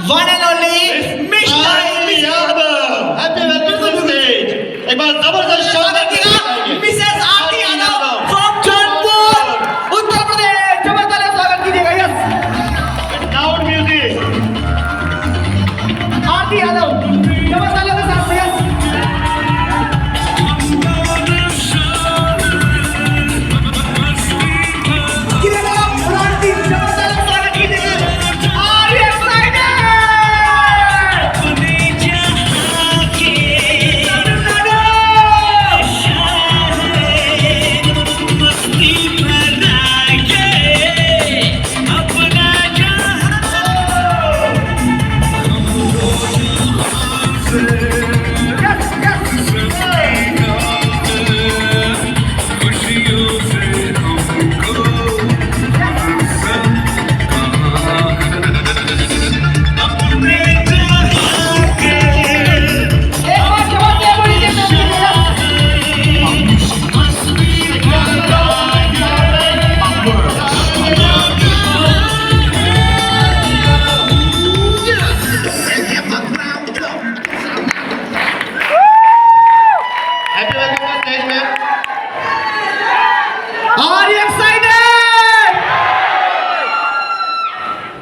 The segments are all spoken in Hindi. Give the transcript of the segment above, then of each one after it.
one and only Mr. Yadav. Happy welcome to stage. एक बार जबरदस्त स्वागत कीजिएगा मिसेस आरती यादव फ्रॉम जौनपुर उत्तर प्रदेश। जबरदस्त स्वागत कीजिएगा। Yes loud music. Aarti Yadav जबरदस्त के साथ यस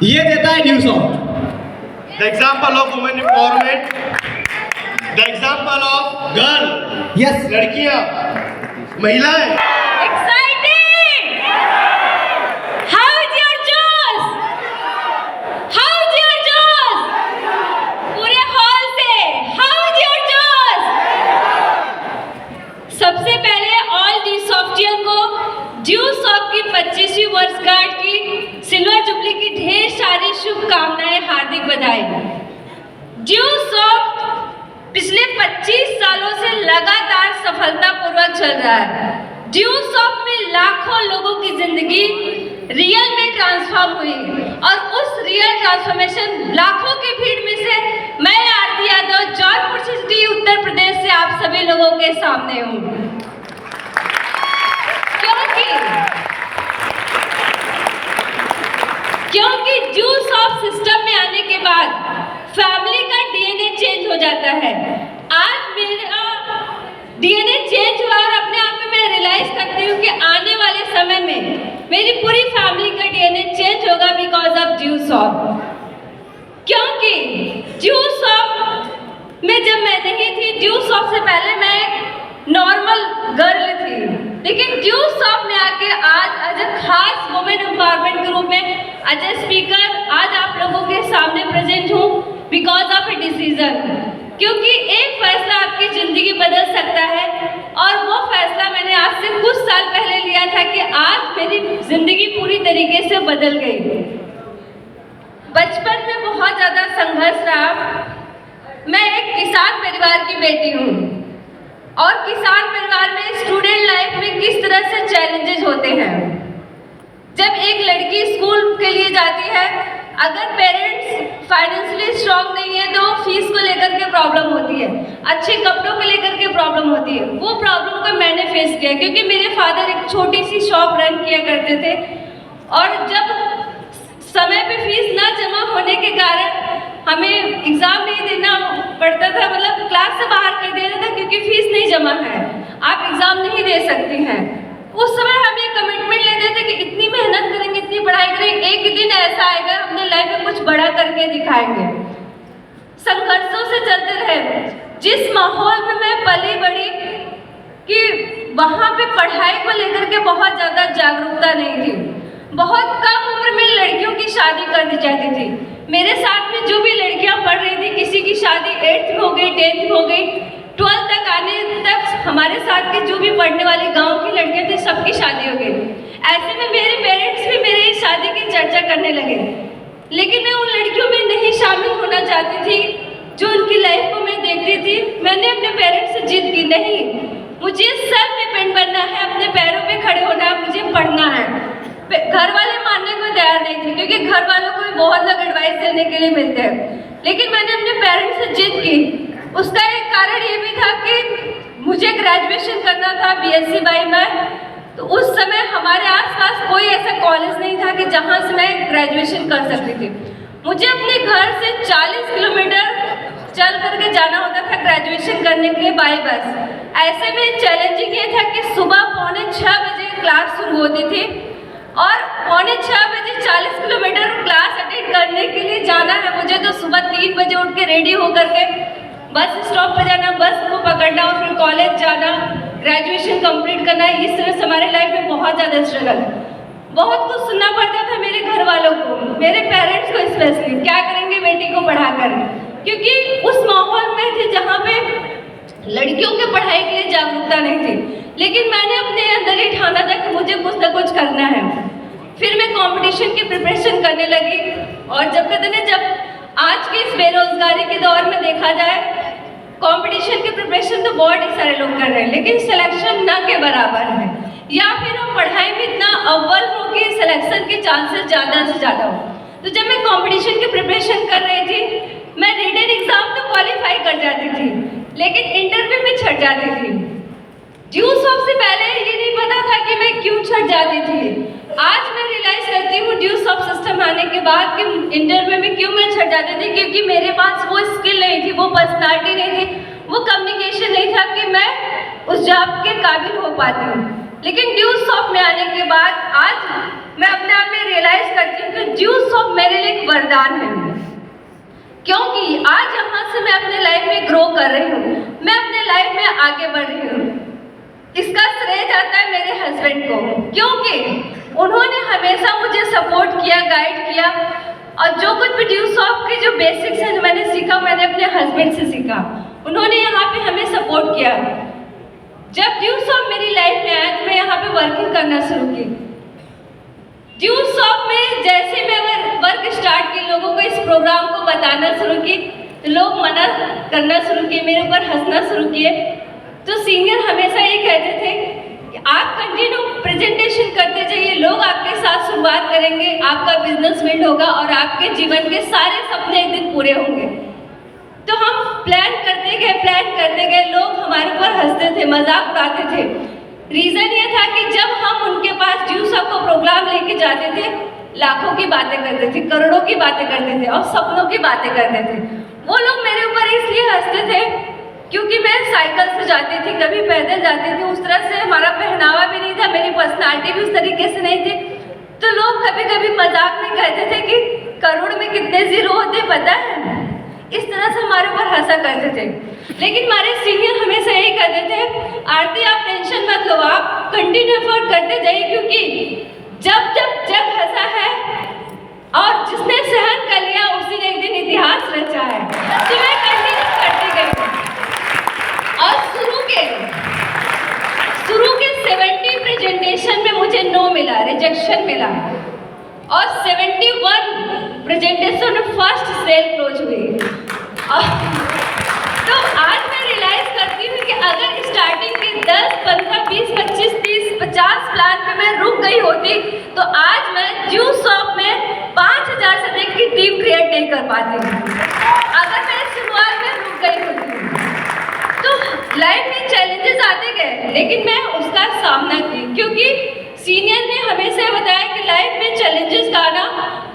ये देता है news of The example of women empowerment, the example of girl, yes लड़कियां, महिलाएं। Exciting! How is your Josh? How is your Josh? पूरे हॉल से How is your Josh? सबसे पहले ऑल डी सॉफ्टवेयर को ड्यू सॉफ्ट की 25वीं वर्षगांठ की सिल्वर जुबली की ढेर सारी शुभकामनाएं, हार्दिक बधाई। ड्यू सॉफ्ट पिछले 25 सालों से लगातार सफलतापूर्वक चल रहा है। ड्यू सॉफ्ट में लाखों लोगों की जिंदगी रियल में ट्रांसफॉर्म हुई और उस रियल ट्रांसफॉर्मेशन लाखों की भीड़ में से मैं आरती यादव जौनपुर सिटी उत्तर प्रदेश से आप सभी लोगों के सामने हूँ। क्योंकि ड्यू सॉफ्ट सिस्टम में आने के बाद फैमिली का डीएनए चेंज हो जाता है। आज मेरा डीएनए चेंज हुआ और अपने आप में मैं रियलाइज करती हूँ कि आने वाले समय में मेरी पूरी फैमिली का डीएनए चेंज होगा बिकॉज ऑफ ड्यू सॉफ्ट। क्योंकि ड्यू सॉफ्ट में जब मैं नहीं थी, ड्यू सॉफ्ट से पहले मैं एक नॉर्मल गर्ल थी, लेकिन ड्यू सॉफ्ट में आके आज एज खास वुमेन एम्पावरमेंट के रूप में एज ए स्पीकर आज आप लोगों के सामने प्रेजेंट हूँ बिकॉज ऑफ ए डिसीजन। क्योंकि एक फैसला आपकी जिंदगी बदल सकता है और वो फैसला मैंने आज से कुछ साल पहले लिया था कि आज मेरी जिंदगी पूरी तरीके से बदल गई। बचपन में बहुत ज़्यादा संघर्ष रहा। मैं एक किसान परिवार की बेटी हूँ और किसान परिवार में स्टूडेंट लाइफ में किस तरह से चैलेंजेस होते हैं। जब एक लड़की स्कूल के लिए जाती है, अगर पेरेंट्स फाइनेंशियली स्ट्रांग नहीं है तो फीस को लेकर के प्रॉब्लम होती है, अच्छे कपड़ों को लेकर के प्रॉब्लम होती है। वो प्रॉब्लम को मैंने फेस किया क्योंकि मेरे फादर एक छोटी सी शॉप रन किया करते थे और जब समय पे फीस ना जमा होने के कारण हमें एग्ज़ाम नहीं देना पड़ता था, मतलब क्लास से बाहर कर दिया जाता था क्योंकि फीस नहीं जमा है, आप एग्ज़ाम नहीं दे सकती हैं। उस समय हम ये कमिटमेंट लेते थे कि इतनी मेहनत करेंगे, इतनी पढ़ाई करेंगे, एक दिन ऐसा आएगा अपने लाइफ में कुछ बड़ा करके दिखाएंगे। संघर्षों से चलते रहे। जिस माहौल में मैं पली बड़ी कि वहाँ पे पढ़ाई को लेकर के बहुत ज़्यादा जागरूकता नहीं थी, बहुत कम उम्र में लड़कियों की शादी कर दी जाती थी। मेरे साथ में जो भी लड़कियां पढ़ रही थी, किसी की शादी 8th में हो गई, 10th में हो गई, 12th तक आने तक हमारे साथ के जो भी पढ़ने वाली गांव की लड़कियां थी सबकी शादी हो गई। ऐसे में मेरे पेरेंट्स भी मेरी शादी की चर्चा करने लगे, लेकिन मैं उन लड़कियों में नहीं शामिल होना चाहती थी जो उनकी लाइफ को मैं देखती थी। मैंने अपने पेरेंट्स से जिद की, नहीं, मुझे सेल्फ डिपेंड बनना है, अपने पैरों पे खड़े होना है, मुझे पढ़ना है। घर वाले मानने को तैयार नहीं थे क्योंकि घर वालों को भी बहुत लोग एडवाइस देने के लिए मिलते हैं, लेकिन मैंने अपने पेरेंट्स से जिद की। उसका एक कारण ये भी था कि मुझे ग्रेजुएशन करना था बीएससी बाय में, तो उस समय हमारे आसपास कोई ऐसा कॉलेज नहीं था कि जहाँ से मैं ग्रेजुएशन कर सकती थी। मुझे अपने घर से 40 किलोमीटर चल करके जाना होता था ग्रेजुएशन करने के लिए बाई बस। ऐसे में चैलेंजिंग ये था कि सुबह 5:45 बजे क्लास शुरू होती थी और 5:45 बजे 40 किलोमीटर क्लास अटेंड करने के लिए जाना है मुझे, तो सुबह 3 बजे उठ के रेडी होकर के बस स्टॉप पर जाना, बस को पकड़ना और फिर कॉलेज जाना, ग्रेजुएशन कंप्लीट करना। इस तरह से हमारे लाइफ में बहुत ज़्यादा स्ट्रगल, बहुत कुछ सुनना पड़ता था मेरे घर वालों को, मेरे पेरेंट्स को स्पेशली, क्या करेंगे बेटी को पढ़ाकर, क्योंकि उस माहौल में थे जहाँ पे लड़कियों के पढ़ाई के लिए जागरूकता नहीं थी। लेकिन मैंने अपने अंदर ही ठाना था कि मुझे कुछ ना कुछ करना है। फिर मैं कंपटीशन की प्रिपरेशन करने लगी और जब कहते हैं जब आज के इस बेरोजगारी के दौर में देखा जाए, कंपटीशन की प्रिपरेशन तो बहुत ही सारे लोग कर रहे हैं, लेकिन सिलेक्शन न के बराबर है, या फिर हम पढ़ाई में इतना अव्वल हो कि सिलेक्शन के चांसेस ज़्यादा से ज़्यादा हो। तो जब मैं कंपटीशन की प्रिपरेशन कर रही थी, मैं रिटन एग्जाम तो क्वालिफाई कर जाती थी, लेकिन इंटरव्यू में छट जाती थी। ड्यूज ऑफ से पहले ये नहीं पता था कि मैं क्यों छट जाती थी। आज मैं रियलाइज करती हूँ ड्यूज ऑफ सिस्टम आने के बाद कि इंटरव्यू में क्यों मैं छट जाती थी, क्योंकि मेरे पास वो स्किल नहीं थी, वो पर्सनालिटी नहीं थी, वो कम्युनिकेशन नहीं था कि मैं उस जॉब के काबिल हो पाती हूँ। लेकिन ड्यूज ऑफ में आने के बाद आज मैं अपने आप में रियलाइज करती हूँ कि ड्यूज ऑफ मेरे लिए एक वरदान है, क्योंकि आज यहाँ से मैं अपने लाइफ में ग्रो कर रही हूँ, मैं अपने लाइफ में आगे बढ़ रही हूँ। इसका श्रेय जाता है मेरे हस्बैंड को, क्योंकि उन्होंने हमेशा मुझे सपोर्ट किया, गाइड किया, और जो कुछ भी ड्यूज ऑफ के जो बेसिक्स हैं जो मैंने सीखा, मैंने अपने हस्बैंड से सीखा। उन्होंने यहाँ पे हमें सपोर्ट किया। जब ड्यूज ऑफ मेरी लाइफ में आया तो मैं यहाँ पे वर्किंग करना शुरू की। ड्यूज ऑफ में जैसे मैं वर्क स्टार्ट की, लोगों को इस प्रोग्राम को बताना शुरू की, तो लोग मना करना शुरू किए, मेरे ऊपर हंसना शुरू किए। तो सीनियर हमेशा ये कहते थे कि आप कंटिन्यू प्रेजेंटेशन करते जाइए, लोग आपके साथ शुरुआत करेंगे, आपका बिजनेस बिल्ड होगा और आपके जीवन के सारे सपने एक दिन पूरे होंगे। तो हम प्लान करते गए, लोग हमारे ऊपर हंसते थे, मजाक उड़ाते थे। रीज़न ये था कि जब हम उनके पास ड्यूज ऑफ को प्रोग्राम लेके जाते थे, लाखों की बातें करते थे, करोड़ों की बातें करते थे और सपनों की बातें करते थे। वो लोग मेरे ऊपर इसलिए हंसते थे क्योंकि मैं साइकिल से जाती थी, कभी पैदल जाती थी, उस तरह से हमारा पहनावा भी नहीं था, मेरी पर्सनालिटी भी उस तरीके से नहीं थी। तो लोग कभी कभी मजाक में कहते थे कि करोड़ में कितने जीरो होते पता है, इस तरह से हमारे ऊपर हंसा करते थे। लेकिन हमारे सीनियर हमेशा यही कहते थे, आरती आप टेंशन मत लो, आप कंटिन्यू एफर्ट करते जाइए, क्योंकि जब जग हंसा है और जिसने सहन कर लिया उसी ने एक दिन इतिहास रचा है। तो मैं कंटिन्यू करती गई और शुरू के 70 प्रेजेंटेशन में मुझे नो मिला, रिजेक्शन मिला, और 71 प्रेजेंटेशन में फर्स्ट सेल क्लोज हुई। तो आज मैं रियलाइज करती हूँ कि अगर स्टार्टिंग के 10, 15, 20, 25, 30, 50 प्लान पे मैं रुक गई होती तो आज मैं ड्यूज ऑफ में 5000 से अधिक की टीम क्रिएट नहीं कर पाती, अगर मैं शुरुआत में रुक गई होती। तो लाइफ में चैलेंजेस आते गए, लेकिन मैं उसका सामना की, क्योंकि सीनियर ने हमेशा बताया कि लाइफ में चैलेंजेस का आना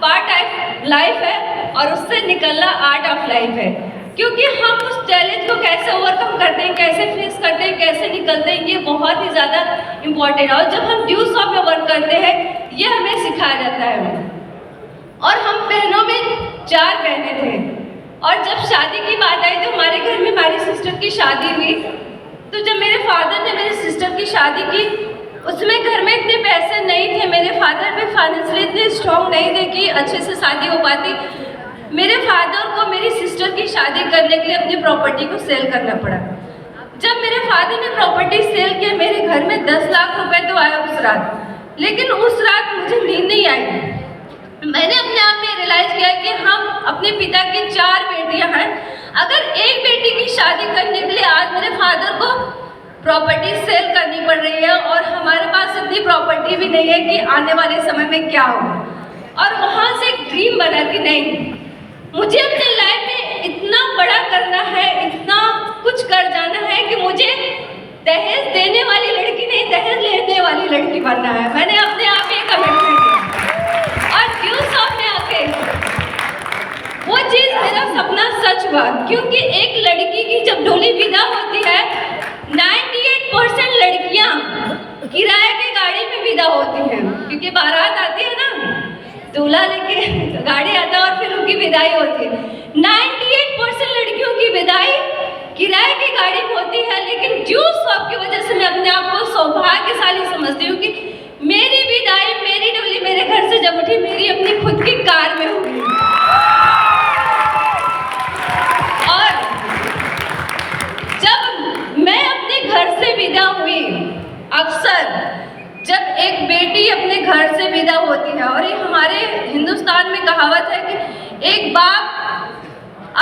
पार्ट ऑफ लाइफ है और उससे निकलना आर्ट ऑफ लाइफ है। क्योंकि हम उस चैलेंज को कैसे ओवरकम करते हैं, कैसे फेस करते हैं, कैसे निकलते हैं, ये बहुत ही ज़्यादा इम्पोर्टेंट है। और जब हम ड्यूज ऑफ में वर्क करते हैं, ये हमें सिखाया जाता है। और हम बहनों में 4 बहनें थे, और जब शादी की बात आई तो हमारे घर में हमारी सिस्टर की शादी हुई। तो जब मेरे फादर ने मेरी सिस्टर की शादी की, उसमें घर में इतने पैसे नहीं थे, मेरे फादर भी फाइनेंशियली इतने स्ट्रॉन्ग नहीं थे कि अच्छे से शादी हो पाती। मेरे फादर को मेरी सिस्टर की शादी करने के लिए अपनी प्रॉपर्टी को सेल करना पड़ा। जब मेरे फादर ने प्रॉपर्टी सेल किया, मेरे घर में 10 लाख रुपए तो आया उस रात, लेकिन उस रात मुझे नींद नहीं आई। मैंने अपने आप में रियलाइज किया कि हम अपने पिता की 4 बेटियां हैं, अगर एक बेटी की शादी करने के लिए आज मेरे फादर को प्रॉपर्टी सेल करनी पड़ रही है और हमारे पास इतनी प्रॉपर्टी भी नहीं है कि आने वाले समय में क्या होगा। और वहाँ से एक ड्रीम बना कि नहीं, मुझे अपने लाइफ में इतना बड़ा करना है, इतना कुछ कर जाना है कि मुझे दहेज देने वाली लड़की नहीं, दहेज लेने वाली लड़की बनना है। मैंने अपने आप में कमिटमेंट किया और ड्यूज ऑफ में आके सच हुआ, क्योंकि एक लड़की की जब डोली विदा होती है 98% लड़कियां किराए की गाड़ी में विदा होती हैं, क्योंकि बारात आती है ना, दूल्हा लेके गाड़ी आता है और फिर उनकी विदाई होती है। 98% लड़कियों की विदाई किराए की गाड़ी में होती है, लेकिन ड्यू स्वैप की वजह से मैं अपने आप को सौभाग्यशाली समझती हूँ कि मेरी विदाई, मेरी डोली मेरे घर से जब उठी, मेरी अपनी खुद की कार में हुई। और जब मैं अपने घर से विदा हुई, अक्सर जब एक बेटी अपने घर से विदा होती है, और ये हमारे हिंदुस्तान में कहावत है कि एक बाप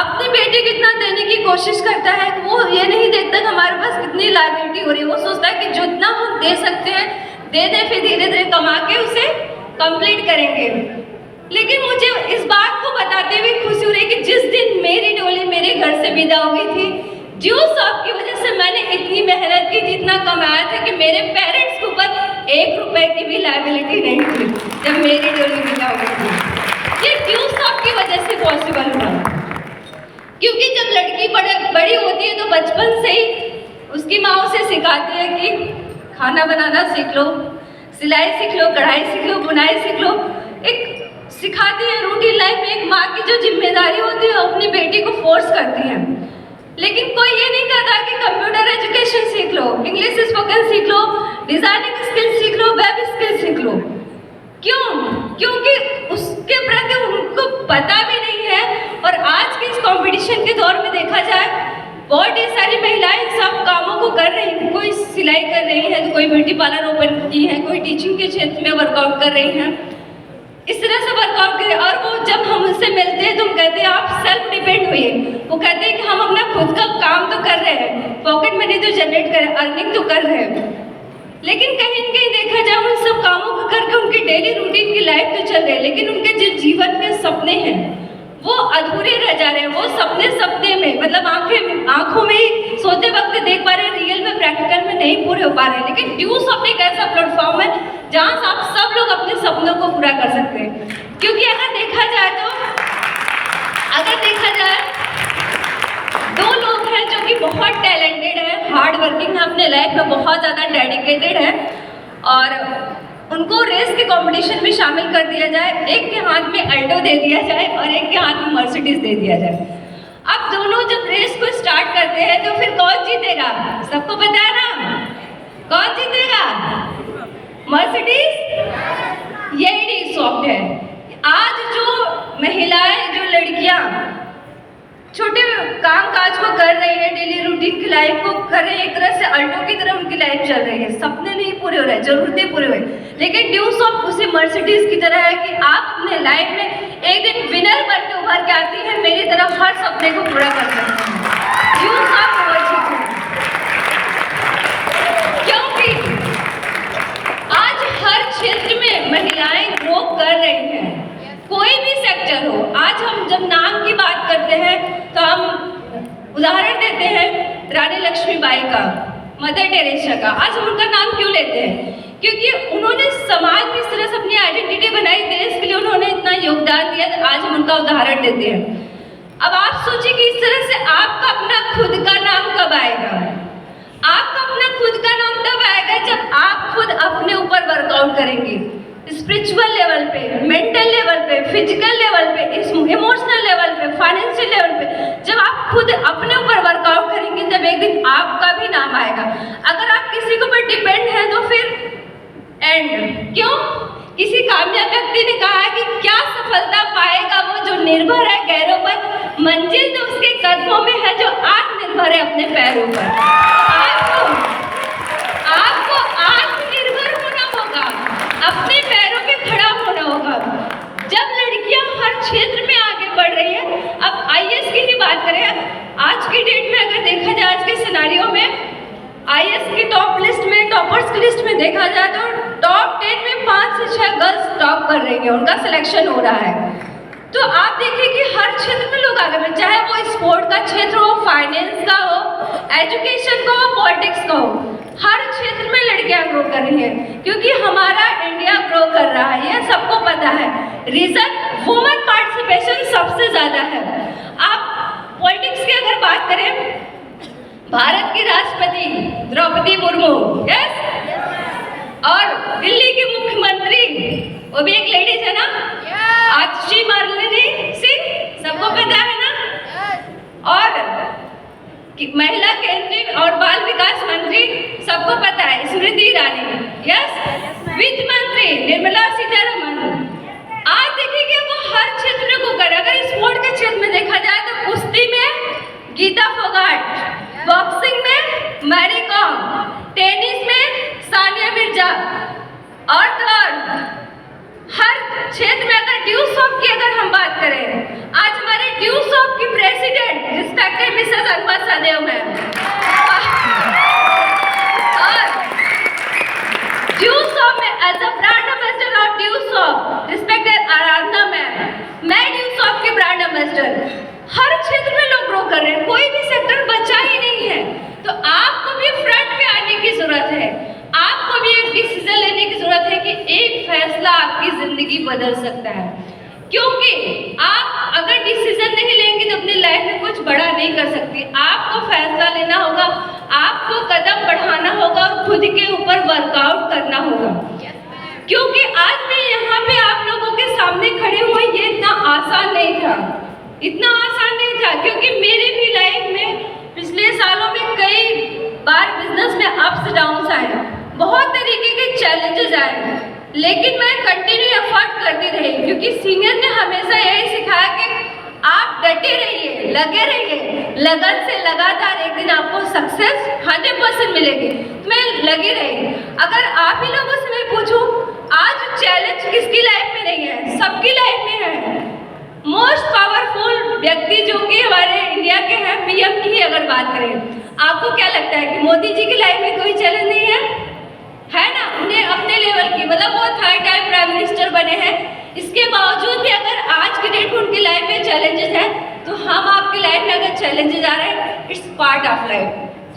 अपनी बेटी को इतना देने की कोशिश करता है कि वो ये नहीं देखता कि हमारे पास कितनी लायबिलिटी हो रही है। वो सोचता है कि जितना हम दे सकते हैं दे दें, फिर धीरे धीरे कमा के उसे कंप्लीट करेंगे। लेकिन मुझे इस बात को बताते हुए खुशी हो रही कि जिस दिन मेरी डोली मेरे घर से विदा हो गई थी, ड्यू स्वैप की वजह से मैंने इतनी मेहनत की, जितना कमाया था कि मेरे पेरेंट्स के ऊपर 1 रुपए की भी लायबिलिटी नहीं थी जब मेरी डोली विदा हो गई थी। ये ड्यू स्वैप की वजह से पॉसिबल हुआ, क्योंकि जब लड़की बड़ी होती है तो बचपन से ही उसकी माँ उसे सिखाती है कि खाना बनाना सीख लो, सिलाई सीख लो, कढ़ाई सीख लो, बुनाई सीख लो। एक सिखाती है रूटीन लाइफ में। एक माँ की जो जिम्मेदारी होती है अपनी बेटी को फोर्स करती है। लेकिन कोई ये नहीं कहता कि कंप्यूटर एजुकेशन सीख लो, इंग्लिश स्पोकन सीख लो, डिजाइनिंग स्किल सीख लो, वेब स्किल सीख लो। क्यों? क्योंकि उसके प्रति उनको पता भी नहीं है। और आज के इस कंपटीशन के दौर में देखा जाए, बहुत ही सारी महिलाएं सब कामों को कर रही हैं। कोई सिलाई कर रही है, तो कोई ब्यूटी पार्लर ओपन की है, कोई टीचिंग के क्षेत्र में वर्कआउट कर रही हैं। इस तरह से वर्कआउट करें। और वो जब हम उनसे मिलते हैं तो हम कहते हैं आप सेल्फ डिपेंड होइए। वो कहते हैं कि हम अपना खुद का काम तो कर रहे हैं, पॉकेट मनी तो जनरेट कर, अर्निंग तो कर रहे हैं, लेकिन कहीं न कहीं देखा जाए उन सब कामों को करके उनकी डेली रूटीन की लाइफ तो चल रही है, लेकिन उनके जो जीवन के सपने हैं वो अधूरे रह जा रहे हैं। वो सपने में मतलब आंखों में ही सोते वक्त देख पा रहे हैं, रियल में प्रैक्टिकल में नहीं पूरे हो पा रहे हैं। लेकिन ड्यू स्वैप एक ऐसा प्लेटफॉर्म है जहाँ से आप सब लोग अपने सपनों को पूरा कर सकते हैं। क्योंकि अगर देखा जाए 2 लोग हैं जो कि बहुत टैलेंटेड है, हार्ड वर्किंग है, अपने लाइफ में बहुत ज़्यादा डेडिकेटेड है, और उनको रेस के कंपटीशन में शामिल कर दिया जाए, एक के हाथ में अल्टो दे दिया जाए और एक के हाथ में मर्सिडीज दे दिया जाए। अब दोनों जब रेस को स्टार्ट करते हैं तो फिर कौन जीतेगा? सबको पता है ना कौन जीतेगा? मर्सिडीज। यही ड्यू स्वैप है। आज जो महिलाएं, जो लड़कियां छोटे काम काज को कर रही है, डेली रूटीन की लाइफ को कर रही है, एक तरह से अल्टो की तरह उनकी लाइफ चल रही है। सपने नहीं पूरे हो रहे, जरूरतें पूरे हुए, लेकिन ड्यू स्वैप उसी मर्सिडीज की तरह है कि आप अपने लाइफ में एक दिन विनर बन के उभर के आती है, मेरी तरफ हर सपने को पूरा कर सकते हैं। ड्यू स्वैप वो चीज है, क्योंकि आज हर क्षेत्र में महिलाएं ग्रो कर रही हैं, कोई भी सेक्टर हो। आज हम जब नाम की बात करते हैं तो हम उदाहरण देते हैं रानी लक्ष्मीबाई का, मदर टेरेसा का। आज हम उनका नाम क्यों लेते हैं? क्योंकि उन्होंने समाज में इस तरह से अपनी आइडेंटिटी बनाई, देश के लिए उन्होंने इतना योगदान दिया, तो आज हम उनका उदाहरण देते हैं। अब आप सोचिए कि इस तरह से आपका अपना खुद का नाम कब आएगा? आपका अपना खुद का नाम तब आएगा जब आप खुद अपने ऊपर वर्कआउट करेंगे, स्पिरिचुअल लेवल पे, मेंटल लेवल पे, फिजिकल लेवल पे, इमोशनल लेवल पे, फाइनेंशियल लेवल पे। जब आप खुद अपने ऊपर वर्कआउट करेंगे तब एक दिन आपका भी नाम आएगा। अगर आप किसी के ऊपर डिपेंड हैं तो फिर एंड। क्यों? किसी कामयाब व्यक्ति ने कहा कि क्या सफलता पाएगा वो जो निर्भर है गैरों पर, मंजिल तो उसके कदमों में है जो आत्मनिर्भर है अपने पैरों पर। आपको आत्मनिर्भर होना होगा, अपने पैरों पे खड़ा होना होगा। जब लड़कियां हर क्षेत्र में आगे बढ़ रही हैं, अब आईएएस की ही बात करें, आज की डेट में अगर देखा जाए, आज के सिनारियो में आईएएस की टॉप लिस्ट में, टॉपर्स की लिस्ट में देखा जाए तो टॉप 10 में 5 से 6 गर्ल्स टॉप कर रही हैं, उनका सिलेक्शन हो रहा है। तो आप देखिए कि हर क्षेत्र में लोग आगे बढ़े, चाहे वो स्पोर्ट का क्षेत्र हो, फाइनेंस का हो, एजुकेशन का हो, पॉलिटिक्स का हो, हर क्षेत्र में लड़कियां ग्रो कर रही हैं, क्योंकि हमारा इंडिया ग्रो कर रहा है, ये सबको पता है। रीजन वुमेन पार्टिसिपेशन सबसे ज्यादा है। आप भारत की राष्ट्रपति द्रौपदी मुर्मू, यस, और दिल्ली की मुख्यमंत्री, वो भी एक लेडीज है ना, आतिशी मार्लेनी सिंह, सबको पता है ना, और महिला केंद्रीय और बाल विकास मंत्री, सबको पता है, स्मृति ईरानी, यस, वित्त मंत्री निर्मला सीतारमण। आज देखिए कि वो हर क्षेत्र को कर, अगर स्पोर्ट के क्षेत्र में देखा जाए तो कुश्ती में गीता फोगाट, बॉक्सिंग में मैरी कॉम, टेनिस में सानिया मिर्जा, और हर क्षेत्र में अगर ड्यूस ऑफ की अगर हम बात करें, आज हमारे ड्यूस ऑफ की प्रेसिडेंट रिस्पेक्टेड मिसेस अनवा सदेव मैम, और ड्यूस ऑफ में as a brand ambassador of deuce of respected Aradhana ma'am, मैं ड्यूस ऑफ की ब्रांड एम्बेसडर। हर क्षेत्र में लोग ग्रो कर रहे हैं, कोई भी सेक्टर बचा ही नहीं है। तो आपको भी फ्रंट पे आने की जरूरत है, आपको भी एक डिसीजन लेने की जरूरत है कि एक फैसला आपकी जिंदगी बदल सकता है। क्योंकि आप अगर डिसीजन नहीं लेंगे तो अपनी लाइफ में कुछ बड़ा नहीं कर सकती। आपको फैसला लेना होगा, आपको कदम बढ़ाना होगा और खुद के ऊपर वर्कआउट करना होगा। क्योंकि आज मैं यहाँ पे आप लोगों के सामने खड़े हुए, ये इतना आसान नहीं था, इतना आसान नहीं था, क्योंकि मेरी भी लाइफ में पिछले सालों में कई बार बिजनेस में अप्स डाउन्स आए, बहुत तरीके के चैलेंजेस आए, लेकिन मैं कंटिन्यू एफर्ट करती रही, क्योंकि सीनियर ने हमेशा यही सिखाया कि आप डटे रहिए, लगे रहिए, लगन से लगातार एक दिन आपको सक्सेस 100% मिलेगी। मैं लगी रही। अगर आप ही लोगों से मैं पूछूं, आज चैलेंज किसकी लाइफ में नहीं है? सबकी लाइफ में है। मोस्ट पावरफुल व्यक्ति जो कि हमारे इंडिया के हैं, पीएम की ही अगर बात करें, आपको क्या लगता है कि मोदी जी की लाइफ में कोई चैलेंज नहीं है ना? उन्हें अपने लेवल की, मतलब वो 3rd टाइम प्राइम मिनिस्टर बने हैं, इसके बावजूद भी अगर आज की डेट में उनकी लाइफ में चैलेंजेस हैं, तो हम आपकी लाइफ में अगर चैलेंजेस आ रहे हैं, इट्स पार्ट ऑफ लाइफ।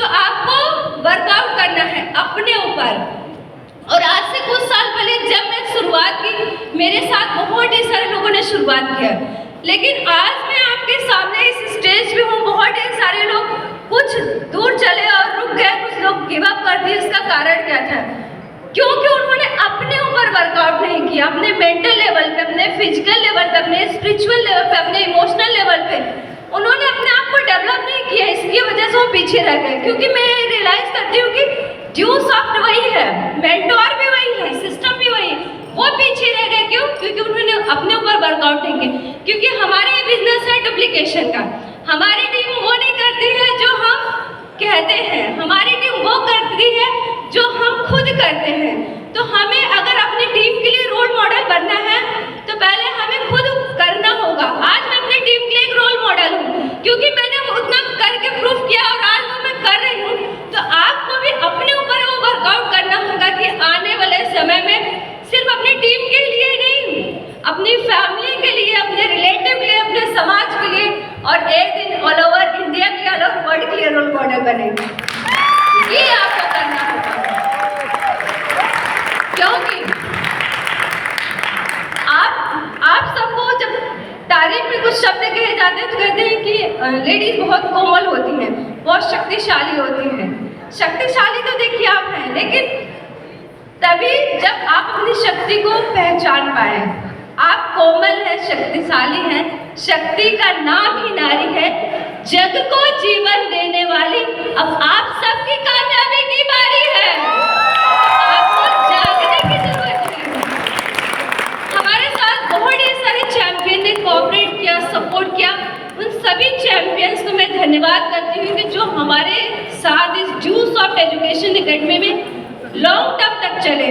तो आपको वर्कआउट करना है अपने ऊपर। और आज से कुछ साल पहले जब मैं शुरुआत की, मेरे साथ बहुत ही सारे लोगों ने शुरुआत किया, लेकिन आज मैं आपके सामने इस स्टेज पे हूँ। बहुत ही सारे लोग कुछ दूर चले और रुक गए, कुछ लोग गिव अप कर दिए। इसका कारण क्या था? क्योंकि उन्होंने अपने ऊपर वर्कआउट नहीं किया, अपने मेंटल लेवल पे, अपने फिजिकल लेवल पे, अपने स्पिरिचुअल लेवल पे, अपने इमोशनल लेवल पे उन्होंने अपने आप को डेवलप नहीं किया। इसकी वजह से वो पीछे रह गए। क्योंकि मैं रियलाइज करती हूँ कि ड्यू सॉफ्ट वही है, मेंटोर भी वही है, सिस्टम भी वही, वो पीछे रह गए। क्यों? क्योंकि उन्होंने अपने ऊपर वर्कआउट नहीं किया। क्योंकि हमारे बिजनेस है डुप्लीकेशन का, हमारी टीम वो नहीं करती है जो हम कहते हैं, हमारी टीम वो करती है जो हम खुद करते हैं। तो हमें अगर अपनी टीम के लिए रोल मॉडल बनना है तो पहले हमें खुद करना होगा। आज मैं अपनी टीम के लिए एक रोल मॉडल हूँ, क्योंकि मैंने उतना करके प्रूफ किया और आज वो मैं कर रही हूँ। तो आपको भी अपने ऊपर वो वर्कआउट करना होगा कि आने वाले समय में सिर्फ अपनी टीम के लिए नहीं, अपनी फैमिली के लिए, अपने रिलेटिव के लिए, अपने समाज के लिए, और एक दिन ऑल ओवर इंडिया के, ऑल ओवर वर्ल्ड के लिए रोल मॉडल बनेंगे। ये आपको करना होगा। क्योंकि आप सबको जब तारीफ में कुछ शब्द कहे जाते हैं तो कहते हैं कि लेडीज बहुत कोमल होती हैं, बहुत शक्तिशाली होती हैं। शक्तिशाली तो देखिए आप हैं, लेकिन तभी जब आप अपनी शक्ति को पहचान पाए। आप कोमल हैं, शक्तिशाली हैं, शक्ति का नाम ही नारी है, जग को जीवन देने वाली। अब आप सबकी कामयाबी की बारी है, आपको जागने की जरूरत है। हमारे साथ बहुत ही सारे चैंपियन ने कोऑपरेट किया, सपोर्ट किया। उन सभी चैंपियंस को मैं धन्यवाद करती हूँ कि जो हमारे साथ इस ड्यू सॉफ्ट एजुकेशन एकेडमी में लॉन्ग टर्म तक चले।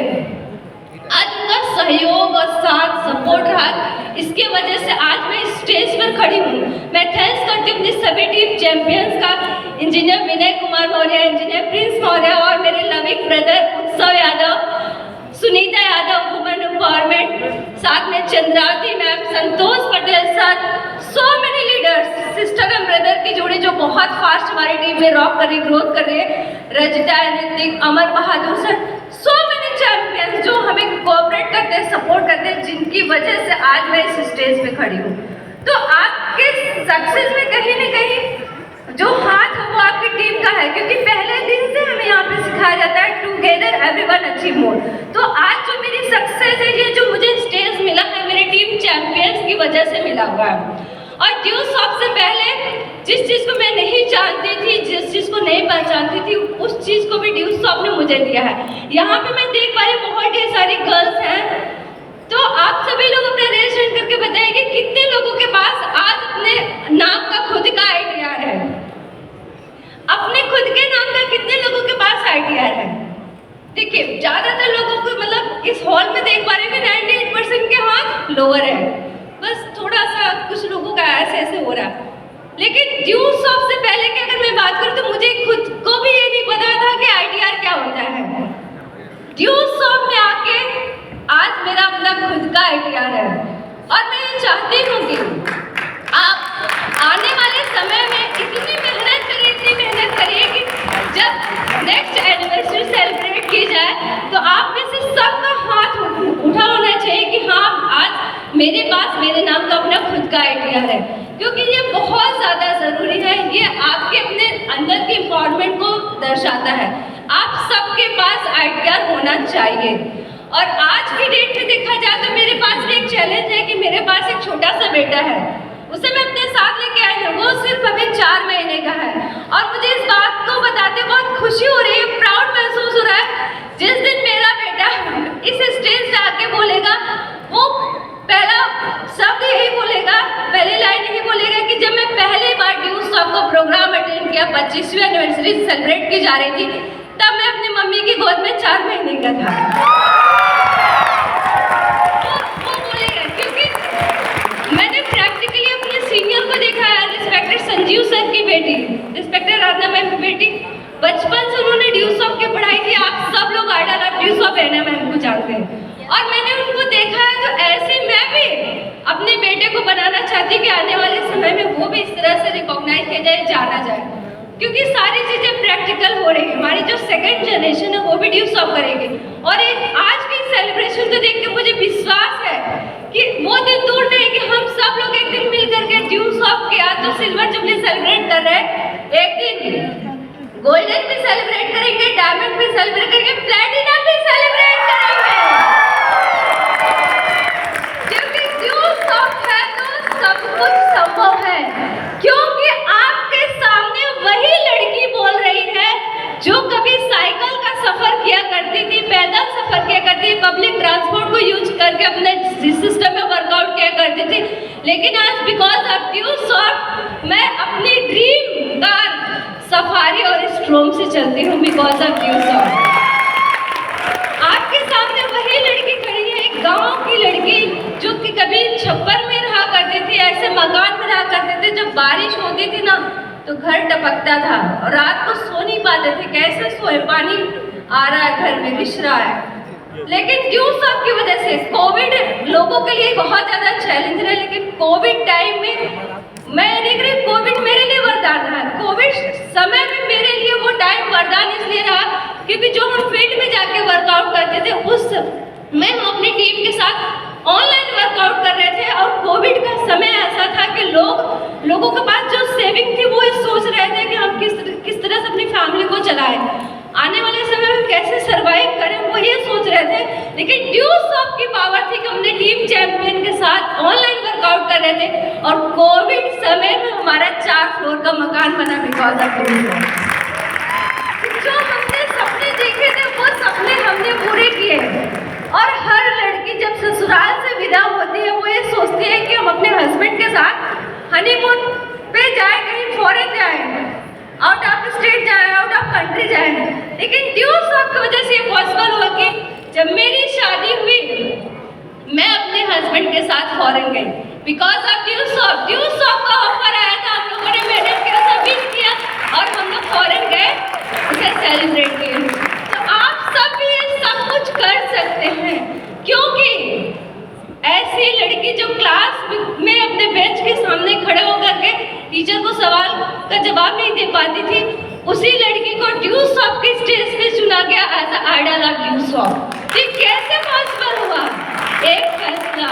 आज उनका सहयोग और साथ सपोर्ट रहा, इसके वजह से आज मैं इस स्टेज पर खड़ी हूँ। मैं थैंक्स करती हूँ अपनी सभी टीम चैंपियंस का, engineer Vinay Kumar Maurya, engineer Prince Maurya, और मेरे लविक ब्रदर उत्सव यादव, सुनीता यादव वुमेन एम्पावरमेंट, साथ में Chandravati ma'am, Santosh Patel sir, so many leaders, sister and brother की जोड़ी जो बहुत फास्ट हमारी टीम में रॉक कर रही, ग्रोथ कर रही है, Rajitha, Hrithik, Amar Bahadur sir, so many champions जो हमें कोऑपरेट करते हैं, सपोर्ट करते हैं, जिनकी वजह से आज मैं इस स्टेज पे खड़ी हूँ। तो आपके सक्सेस में कहीं ना कहीं जो हाथ है वो आपकी टीम का है, क्योंकि पहले दिन से हमें यहाँ पे सिखाया जाता है टुगेदर एवरीवन अचीव मोर। तो आज जो मेरी सक्सेस है, ये जो मुझे स्टेज मिला है, मेरी टीम चैंपियंस की वजह से मिला हुआ है। और ड्यूज सबसे पहले जिस चीज़ को मैं नहीं जानती थी, जिस चीज़ को नहीं पहचानती थी, उस चीज़ को भी ड्यूज सब ने मुझे दिया है। यहाँ पे मैं देख पा रही हूँ बहुत ढेर सारी गर्ल्स हैं, तो आप सभी लोग अपना रेस हैंड करके बताइए कि कितने लोगों के पास आज अपने नाम का खुद का आईटीआर है। अपने खुद के नाम का कितने लोगों के पास आईटीआर है? देखिए, ज्यादातर लोगों को, मतलब इस हॉल में देख पा रहे हैं 98% के हाथ लोअर है, बस थोड़ा सा कुछ लोगों का ऐसे ऐसे हो रहा है। लेकिन ड्यूज सबसे पहले की अगर मैं बात करूं तो मुझे खुद को भी ये नहीं पता था कि आईटीआर क्या होता है। ड्यूज सब में आके आज मेरा अपना खुद का आईटीआर है, और मैं ये चाहती हूँ कि आप आने वाले समय में इतनी मेहनत करिए कि जब नेक्स्ट एनिवर्सरी सेलिब्रेट की जाए तो आप में से सबका हाथ उठा होना चाहिए कि हाँ, आज मेरे पास मेरे नाम का अपना खुद का आईटीआर है, क्योंकि ये बहुत ज़्यादा ज़रूरी है। ये आपके अपने अंदर की एम्पावरमेंट को दर्शाता है। आप सबके पास आईटीआर होना चाहिए। और आज की डेट में देखा जाए तो मेरे पास भी एक चैलेंज है कि मेरे पास एक छोटा सा बेटा है, उसे मैं अपने साथ लेके आई हूँ। वो सिर्फ अभी 4 महीने का है, और मुझे इस बात को बताते बहुत खुशी हो रही है, प्राउड महसूस हो रहा है। जिस दिन मेरा बेटा इस स्टेज पे आके बोलेगा, वो पहला शब्द यही बोलेगा, पहली लाइन यही बोलेगा कि जब मैं पहली बार ड्यूज सब को प्रोग्राम अटेंड किया, 25वीं एनिवर्सरी सेलिब्रेट की जा रही थी, तब मैं अपनी मम्मी की गोद में 4 महीने का था। वो बोलेगा, क्योंकि मैंने प्रैक्टिकली अपने सीनियर को देखा है, रिस्पेक्टेड संजीव सर की बेटी, रिस्पेक्टेड राधना मैम की बेटी, बचपन से उन्होंने ड्यूज ऑफ की पढ़ाई की। आप सब लोग आइडल ऑफ ड्यूज ऑफ एना मैम को जानते हैं, और मैंने उनको देखा है। तो ऐसे मैं भी अपने बेटे को बनाना चाहती कि आने वाले समय में वो भी इस तरह से रिकॉग्नाइज किया जाए, जाना जाए, क्योंकि सारी चीजें प्रैक्टिकल हो रही है। हमारी जो सेकंड जनरेशन है वो भी ड्यूज ऑफ करेगी। और आज की सेलिब्रेशन को देख के मुझे विश्वास है कि वो दिन दूर नहीं कि हम सब लोग एक दिन मिल करके ड्यूज ऑफ के आज तो सिल्वर जुबली सेलिब्रेट कर रहे हैं, एक दिन गोल्डन भी सेलिब्रेट करेंगे, डायमंड भी सेलिब्रेट करेंगे, प्लैटिनम भी सेलिब्रेट करेंगे। क्योंकि ड्यूज ऑफ है तो सब कुछ संभव है, क्योंकि आपके सामने वही लड़की बोल रही है जो कभी साइकिल का सफर किया करती थी, पैदल सफर किया करती थी, पब्लिक ट्रांसपोर्ट को यूज करके अपने सिस्टम में वर्कआउट किया करती थी। लेकिन आज बिकॉज ऑफ ड्यूज ऑफ मैं अपनी ड्रीम कार सफारी और स्ट्रोम से चलती हूँ, बिकॉज ऑफ ड्यूज ऑफ। आपके सामने वही लड़की खड़ी है, एक गांव की लड़की जो कि कभी छप्पर में रहा करती थी, ऐसे मकान में रहा करते थे। जब बारिश होती थी ना तो घर टपकता था और रात को सो नहीं पाते थे, कैसे सोए, पानी आ रहा है घर में, रिस रहा है। लेकिन ड्यूज ऑफ की वजह से कोविड लोगों के लिए बहुत ज़्यादा चैलेंज रहा, लेकिन कोविड टाइम में मैं देख रही हूँ कोविड मेरे लिए वरदान रहा। कोविड समय में मेरे लिए वो टाइम वरदान इसलिए रहा क्योंकि जो हम फील्ड में जाके वर्कआउट करते थे उस में हम अपनी टीम के साथ ऑनलाइन वर्कआउट कर रहे थे। और कोविड का समय ऐसा था कि लोगों के पास जो सेविंग थी वो सोच रहे थे कि हम किस तरह से अपनी फैमिली को चलाएं, आने वाले समय में कैसे सरवाइव करें, वो ये सोच रहे थे। लेकिन ड्यूज ऑफ की पावर थी कि हमने टीम चैंपियन के साथ ऑनलाइन वर्कआउट कर रहे थे और कोविड समय में हमारा 4 फ्लोर का मकान बना बिकॉज ऑफ ड्यूज ऑफ। जो हमने सपने देखे थे वो सपने हमने पूरे किए। और हर लड़की जब ससुराल से विदा होती है वो ये सोचती है कि हम अपने हस्बैंड के साथ हनीमून पे जाए, कहीं फॉरेन जाए, आउट ऑफ स्टेट जाए, आउट ऑफ कंट्री जाए। लेकिन ड्यूज ऑफ की वजह से ये पॉसिबल हुआ कि जब मेरी शादी हुई मैं अपने हस्बैंड के साथ फॉरेन गई बिकॉज ऑफ ड्यूज ऑफ। ड्यूज ऑफ का ऑफर आया था, हम लोगों ने मेहनत किया, सबमिट किया और हम लोग फॉरेन गए, उसे सेलिब्रेट किए। तो आप सब भी ये सब कुछ कर सकते हैं, क्योंकि ऐसी लड़की जो क्लास में अपने बेंच के सामने खड़े होकर के टीचर को सवाल का जवाब नहीं दे पाती थी, उसी लड़की को ड्यूज ऑफ के स्टेज पे चुना गया एज अ आइडल ऑफ ड्यूज ऑफ। ये कैसे पॉसिबल हुआ? एक फैसला।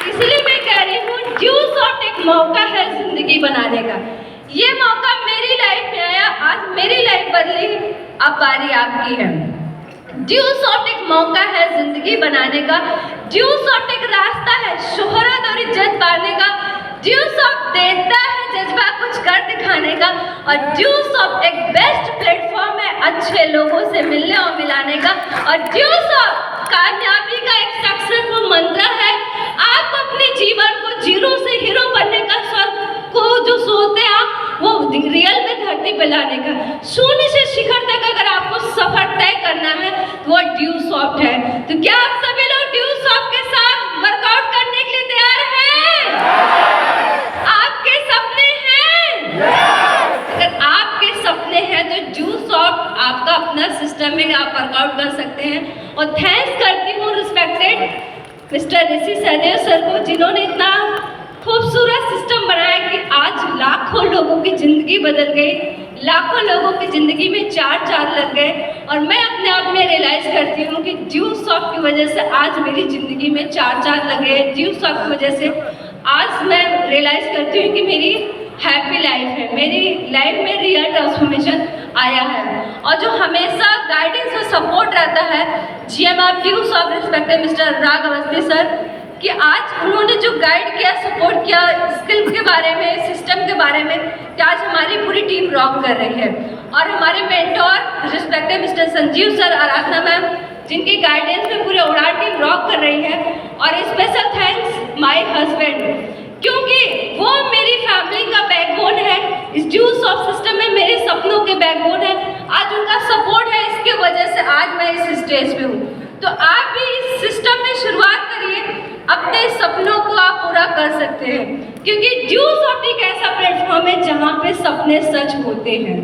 इसलिए मैं कह रही हूँ ड्यूज ऑफ एक मौका है जिंदगी बनाने का। ये मौका मेरी लाइफ में आया, आज मेरी लाइफ बदली, अब बारी आपकी है। ड्यू सॉफ्ट एक मौका है जिंदगी बनाने का, ड्यू सॉफ्ट एक रास्ता है शोहरत और इज्जत पाने का, ड्यू सॉफ्ट देता है जज्बा कुछ कर दिखाने का, और ड्यू सॉफ्ट एक बेस्ट प्लेटफॉर्म है अच्छे लोगों से मिलने और मिलाने का, और ड्यू सॉफ्ट कामयाबी का एक सक्सेसफुल मंत्र है। आप अपने जीवन को जीरो से हीरो बनने का स्वर्ग को जो सोचते हैं आप, वो रियल में धरती पे लाने का, शून्य से शिखर तक अगर आपको सफर तय करना है तो वो ड्यू सॉफ्ट है। तो क्या आप सभी लोग ड्यू सॉफ्ट के साथ वर्कआउट करने के लिए तैयार हैं? आपके सपने हैं? अगर आपके सपने हैं तो ड्यू सॉफ्ट आपका अपना सिस्टम में आप वर्कआउट कर सकते हैं। और थैंक्स करती हूँ रिस्पेक्टेड मिस्टर ऋषि सहदेव सर को, जिन्होंने इतना खूबसूरत सिस्टम बनाया कि आज लाखों लोगों की ज़िंदगी बदल गई, लाखों लोगों की ज़िंदगी में चार चांद लग गए। और मैं अपने आप में रियलाइज़ करती हूँ कि ड्यू सॉफ्ट की वजह से आज मेरी ज़िंदगी में चार चांद लगे। ड्यू सॉफ्ट की वजह से आज मैं रियलाइज़ करती हूँ कि मेरी हैप्पी लाइफ है, मेरी लाइफ में रियल ट्रांसफॉर्मेशन आया है। और जो हमेशा गाइडेंस और सपोर्ट रहता है GMR due soft respected mister Raghav Awasthi sir, कि आज उन्होंने जो गाइड किया, सपोर्ट किया स्किल के बारे में, सिस्टम के बारे में, कि आज हमारी पूरी टीम रॉक कर रही है। और हमारे mentor respected mister Sanjeev sir, Aradhana ma'am, जिनकी गाइडेंस में पूरे उड़ान टीम रॉक कर रही है। और स्पेशल थैंक्स माय हस्बैंड, क्योंकि वो मेरी फैमिली का बैकबोन है, इस ड्यू सॉफ्ट सिस्टम में मेरे सपनों के बैकबोन है। आज उनका सपोर्ट है, इसके वजह से आज मैं इस स्टेज पे हूँ। तो आप भी इस सिस्टम में शुरुआत करिए, अपने सपनों को आप पूरा कर सकते हैं, क्योंकि ड्यू सॉफ्ट एक ऐसा प्लेटफॉर्म है जहाँ पे सपने सच होते हैं।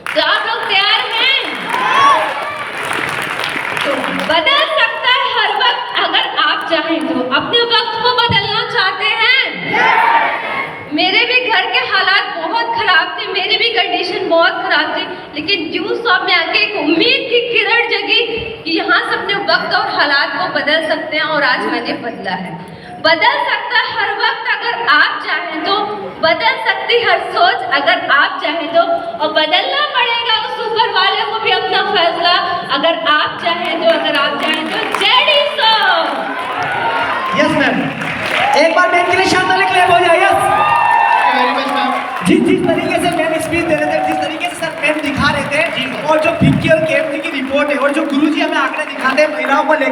तो आप लोग तैयार हैं? तो बदल सकता है हर वक्त अगर आप चाहें तो। अपने वक्त को बदलना चाहते हैं? मेरे भी घर के हालात बहुत खराब थे, मेरी भी कंडीशन बहुत खराब थी, लेकिन ड्यू सॉफ्ट में आके एक उम्मीद की किरण जगी कि यहाँ से अपने वक्त और हालात को बदल सकते हैं। और आज मैंने बदला है। बदल सकता है हर वक्त अगर आप चाहें तो, बदल सकती हर सोच अगर आप चाहें तो, और बदलना पड़ेगा उस ऊपर वाले को भी अपना फैसला अगर आप चाहें तो। अगर आप चाहें तो जय डी सॉफ्ट। यस मैम, एक बार मैम के लिए शानदार क्लेप हो जाए। Yes very much ma'am. जिस तरीके से मैम स्पीच दे रहे थे, जिस तरीके से सर मैम दिखा रहे थे, और जो फिक्की और केएमसी की रिपोर्ट है, और जो गुरुजी हमें आंकड़े दिखाते हैं महिलाओं को लेकर